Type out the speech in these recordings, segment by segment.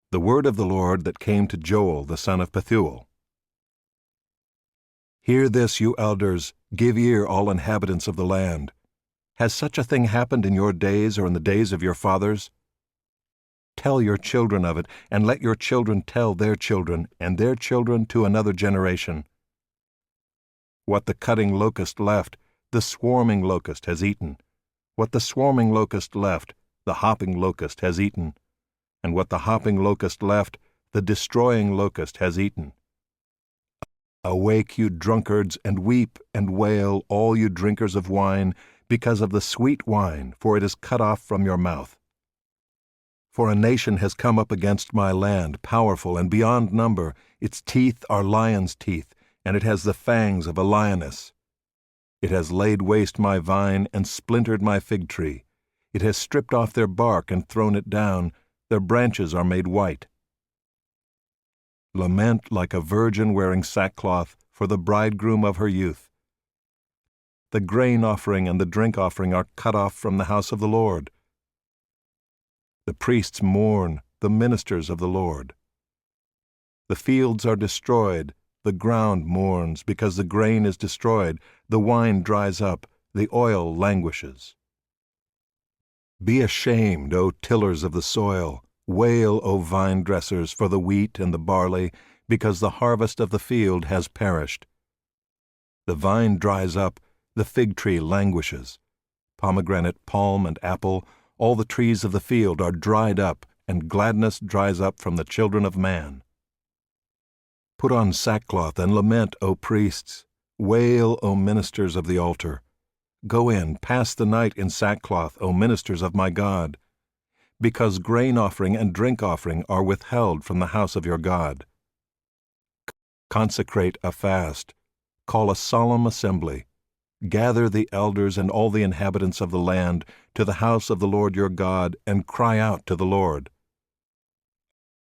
The word of the Lord that came to Joel the son of Pethuel. Hear this, you elders, give ear, all inhabitants of the land. Has such a thing happened in your days or in the days of your fathers? Tell your children of it, and let your children tell their children, and their children to another generation. What the cutting locust left, the swarming locust has eaten. What the swarming locust left, the hopping locust has eaten. And what the hopping locust left, the destroying locust has eaten. Awake, you drunkards, and weep and wail, all you drinkers of wine, because of the sweet wine, for it is cut off from your mouth. For a nation has come up against my land, powerful and beyond number. Its teeth are lion's teeth, and it has the fangs of a lioness. It has laid waste my vine and splintered my fig tree. It has stripped off their bark and thrown it down. Their branches are made white. Lament like a virgin wearing sackcloth for the bridegroom of her youth. The grain offering and the drink offering are cut off from the house of the Lord. The priests mourn, the ministers of the Lord. The fields are destroyed, the ground mourns, because the grain is destroyed, the wine dries up, the oil languishes. Be ashamed, O tillers of the soil. Wail, O vine dressers, for the wheat and the barley, because the harvest of the field has perished. The vine dries up, the fig tree languishes. Pomegranate, palm, and apple, all the trees of the field are dried up, and gladness dries up from the children of man. Put on sackcloth and lament, O priests. Wail, O ministers of the altar. Go in, pass the night in sackcloth, O ministers of my God, because grain offering and drink offering are withheld from the house of your God. Consecrate a fast, call a solemn assembly, gather the elders and all the inhabitants of the land to the house of the Lord your God, and cry out to the Lord.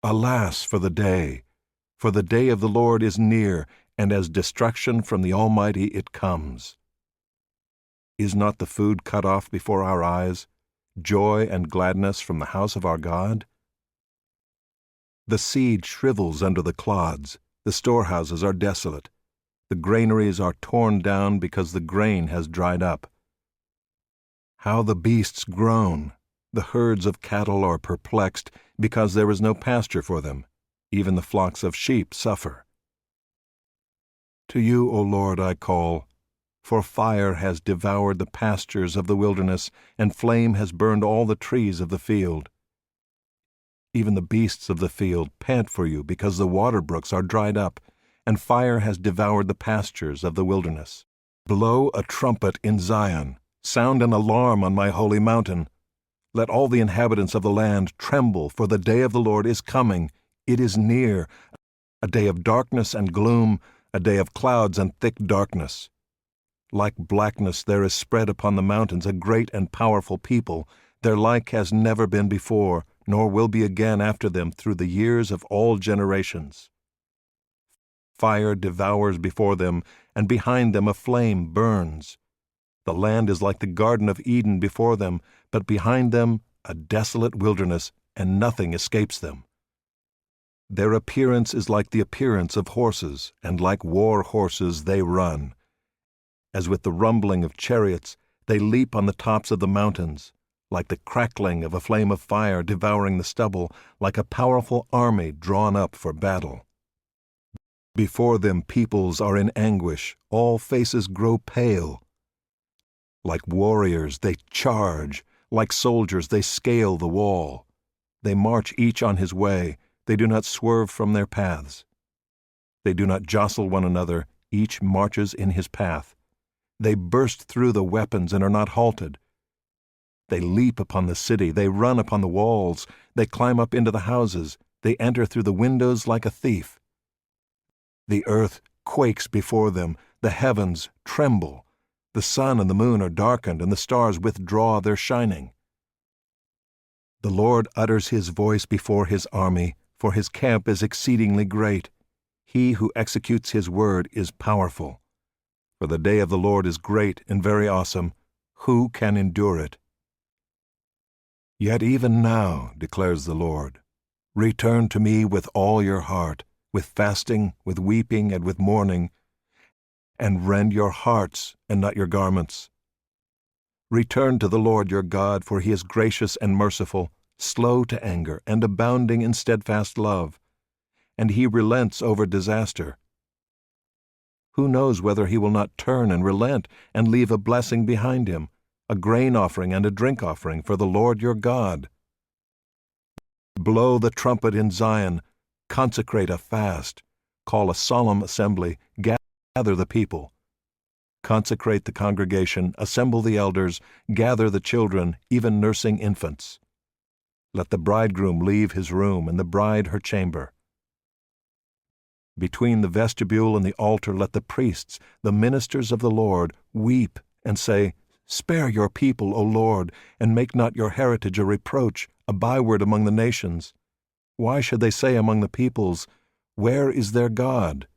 Alas for the day of the Lord is near, and as destruction from the Almighty it comes. Is not the food cut off before our eyes, joy and gladness from the house of our God? The seed shrivels under the clods, the storehouses are desolate, the granaries are torn down because the grain has dried up. How the beasts groan, the herds of cattle are perplexed, because there is no pasture for them, even the flocks of sheep suffer. To you, O Lord, I call, for fire has devoured the pastures of the wilderness, and flame has burned all the trees of the field. Even the beasts of the field pant for you, because the water brooks are dried up, and fire has devoured the pastures of the wilderness. Blow a trumpet in Zion, sound an alarm on my holy mountain. Let all the inhabitants of the land tremble, for the day of the Lord is coming. It is near, a day of darkness and gloom, a day of clouds and thick darkness. Like blackness there is spread upon the mountains a great and powerful people. Their like has never been before, nor will be again after them through the years of all generations. Fire devours before them, and behind them a flame burns. The land is like the Garden of Eden before them, but behind them a desolate wilderness, and nothing escapes them. Their appearance is like the appearance of horses, and like war horses they run. As with the rumbling of chariots, they leap on the tops of the mountains, like the crackling of a flame of fire devouring the stubble, like a powerful army drawn up for battle. Before them peoples are in anguish, all faces grow pale. Like warriors they charge, like soldiers they scale the wall. They march each on his way, they do not swerve from their paths. They do not jostle one another, each marches in his path. They burst through the weapons and are not halted. They leap upon the city, they run upon the walls, they climb up into the houses, they enter through the windows like a thief. The earth quakes before them, the heavens tremble. The sun and the moon are darkened, and the stars withdraw their shining. The Lord utters his voice before his army, for his camp is exceedingly great. He who executes his word is powerful. For the day of the Lord is great and very awesome. Who can endure it? Yet even now, declares the Lord, Return to me with all your heart, with fasting, with weeping, and with mourning, and rend your hearts and not your garments. Return to the Lord your God, for he is gracious and merciful, slow to anger, and abounding in steadfast love, and he relents over disaster. Who knows whether he will not turn and relent and leave a blessing behind him, a grain offering and a drink offering for the Lord your God? Blow the trumpet in Zion, consecrate a fast, call a solemn assembly, gather the people. Consecrate the congregation, assemble the elders, gather the children, even nursing infants. Let the bridegroom leave his room and the bride her chamber. Between the vestibule and the altar let the priests, the ministers of the Lord, weep and say, Spare your people, O Lord, and make not your heritage a reproach, a byword among the nations. Why should they say among the peoples, Where is their God?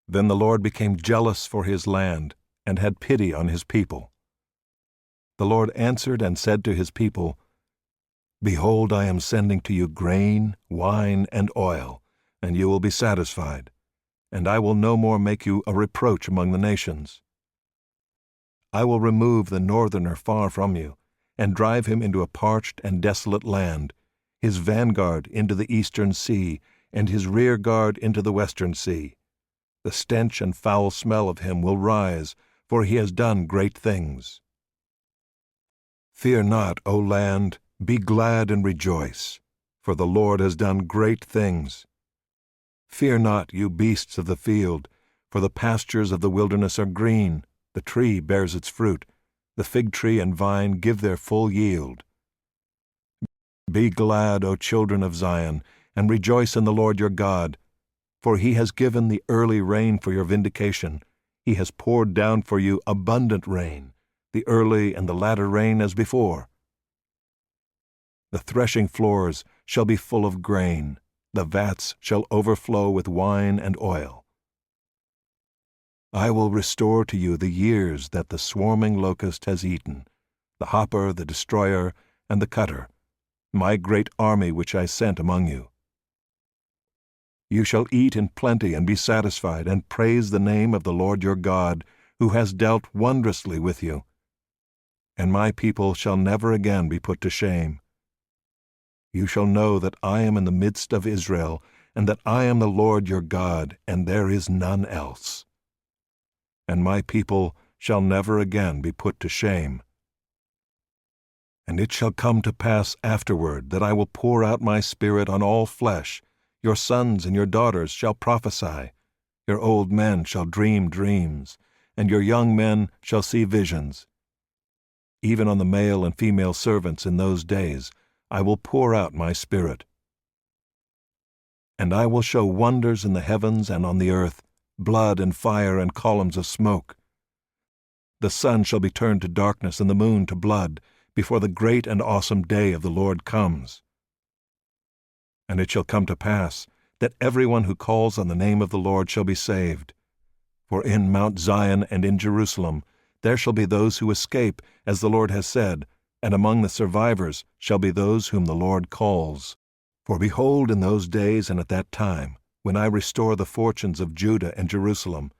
Then the Lord became jealous for his land, and had pity on his people. The Lord answered and said to his people, Behold, I am sending to you grain, wine, and oil, and you will be satisfied, and I will no more make you a reproach among the nations. I will remove the northerner far from you, and drive him into a parched and desolate land, his vanguard into the eastern sea, and his rear guard into the western sea. The stench and foul smell of him will rise, for he has done great things. Fear not, O land, be glad and rejoice, for the Lord has done great things. Fear not, you beasts of the field, for the pastures of the wilderness are green, the tree bears its fruit, the fig tree and vine give their full yield. Be glad, O children of Zion, and rejoice in the Lord your God, for he has given the early rain for your vindication. He has poured down for you abundant rain, the early and the latter rain as before. The threshing floors shall be full of grain, the vats shall overflow with wine and oil. I will restore to you the years that the swarming locust has eaten, the hopper, the destroyer, and the cutter, my great army which I sent among you. You shall eat in plenty and be satisfied, and praise the name of the Lord your God, who has dealt wondrously with you. And my people shall never again be put to shame. You shall know that I am in the midst of Israel, and that I am the Lord your God, and there is none else. And my people shall never again be put to shame. And it shall come to pass afterward that I will pour out my Spirit on all flesh. Your sons and your daughters shall prophesy, your old men shall dream dreams, and your young men shall see visions. Even on the male and female servants in those days I will pour out my Spirit. And I will show wonders in the heavens and on the earth, blood and fire and columns of smoke. The sun shall be turned to darkness and the moon to blood, before the great and awesome day of the Lord comes. And it shall come to pass that everyone who calls on the name of the Lord shall be saved. For in Mount Zion and in Jerusalem there shall be those who escape, as the Lord has said, and among the survivors shall be those whom the Lord calls. For behold, in those days and at that time, when I restore the fortunes of Judah and Jerusalem,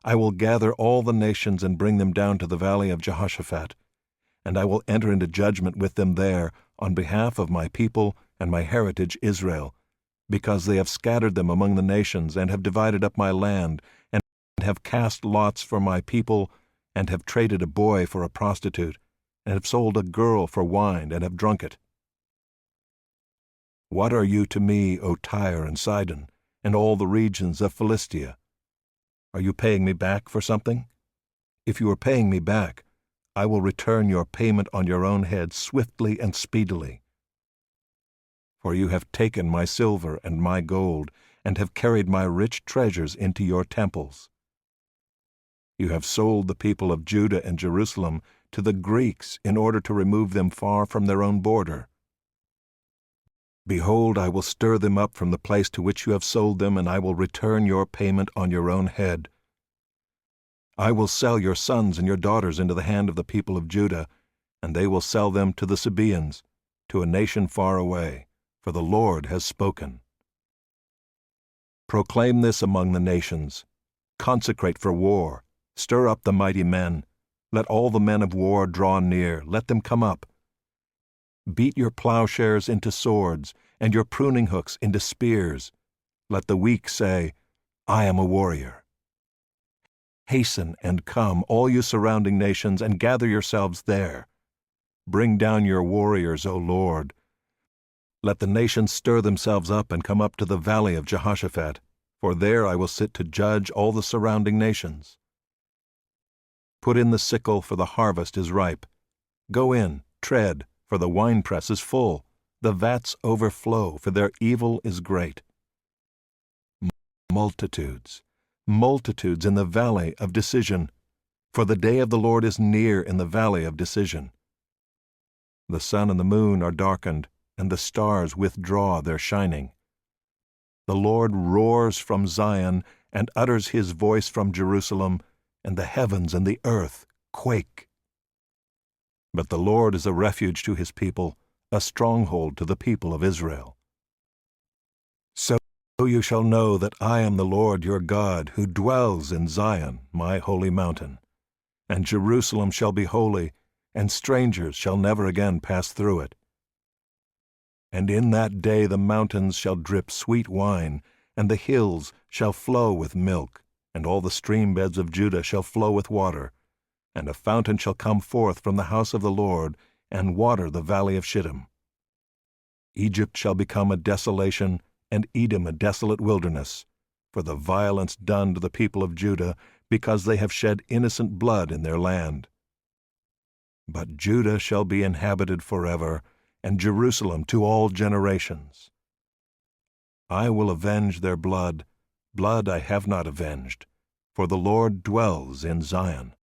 I will gather all the nations and bring them down to the valley of Jehoshaphat, and I will enter into judgment with them there on behalf of my people and my heritage Israel, because they have scattered them among the nations, and have divided up my land, and have cast lots for my people, and have traded a boy for a prostitute, and have sold a girl for wine, and have drunk it. What are you to me, O Tyre and Sidon, and all the regions of Philistia? Are you paying me back for something? If you are paying me back, I will return your payment on your own head swiftly and speedily. For you have taken my silver and my gold, and have carried my rich treasures into your temples. You have sold the people of Judah and Jerusalem to the Greeks in order to remove them far from their own border. Behold, I will stir them up from the place to which you have sold them, and I will return your payment on your own head. I will sell your sons and your daughters into the hand of the people of Judah, and they will sell them to the Sabaeans. to a nation far away, for the Lord has spoken. Proclaim this among the nations. Consecrate for war. Stir up the mighty men. Let all the men of war draw near. Let them come up. Beat your plowshares into swords, and your pruning hooks into spears. Let the weak say, I am a warrior. Hasten and come, all you surrounding nations, and gather yourselves there. Bring down your warriors, O Lord. Let the nations stir themselves up and come up to the valley of Jehoshaphat, for there I will sit to judge all the surrounding nations. Put in the sickle, for the harvest is ripe. Go in, tread, for the winepress is full. The vats overflow, for their evil is great. Multitudes, multitudes in the valley of decision, for the day of the Lord is near in the valley of decision. The sun and the moon are darkened, and the stars withdraw their shining. The Lord roars from Zion and utters his voice from Jerusalem, and the heavens and the earth quake. But the Lord is a refuge to his people, a stronghold to the people of Israel. So you shall know that I am the Lord your God, who dwells in Zion, my holy mountain. And Jerusalem shall be holy, and strangers shall never again pass through it. And in that day the mountains shall drip sweet wine, and the hills shall flow with milk, and all the stream beds of Judah shall flow with water. And a fountain shall come forth from the house of the Lord, and water the valley of Shittim. Egypt shall become a desolation, and Edom a desolate wilderness, for the violence done to the people of Judah, because they have shed innocent blood in their land. But Judah shall be inhabited forever, and Jerusalem to all generations. I will avenge their blood, blood I have not avenged, for the Lord dwells in Zion.